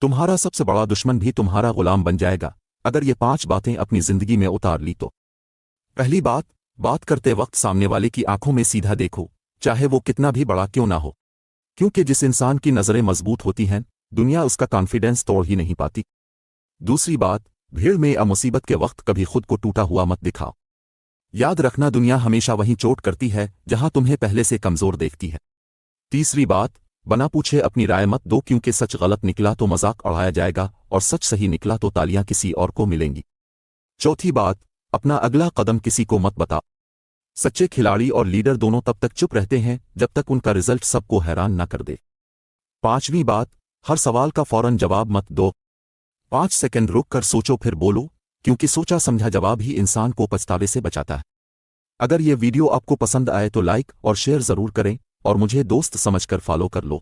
तुम्हारा सबसे बड़ा दुश्मन भी तुम्हारा गुलाम बन जाएगा अगर ये 5 बातें अपनी जिंदगी में उतार ली तो। पहली बात करते वक्त सामने वाले की आंखों में सीधा देखो, चाहे वो कितना भी बड़ा क्यों ना हो, क्योंकि जिस इंसान की नजरें मजबूत होती हैं दुनिया उसका कॉन्फिडेंस तोड़ ही नहीं पाती। दूसरी बात, भीड़ में या मुसीबत के वक्त कभी खुद को टूटा हुआ मत दिखाओ। याद रखना, दुनिया हमेशा वहीं चोट करती है जहां तुम्हें पहले से कमजोर देखती है। तीसरी बात, बना पूछे अपनी राय मत दो, क्योंकि सच गलत निकला तो मजाक उड़ाया जाएगा और सच सही निकला तो तालियां किसी और को मिलेंगी। चौथी बात, अपना अगला कदम किसी को मत बताओ। सच्चे खिलाड़ी और लीडर दोनों तब तक चुप रहते हैं जब तक उनका रिजल्ट सबको हैरान न कर दे। पांचवी बात, हर सवाल का फौरन जवाब मत दो। 5 सेकंड रुक कर सोचो फिर बोलो, क्योंकि सोचा समझा जवाब ही इंसान को पछतावे से बचाता है। अगर ये वीडियो आपको पसंद आए तो लाइक और शेयर जरूर करें और मुझे दोस्त समझकर फॉलो कर लो।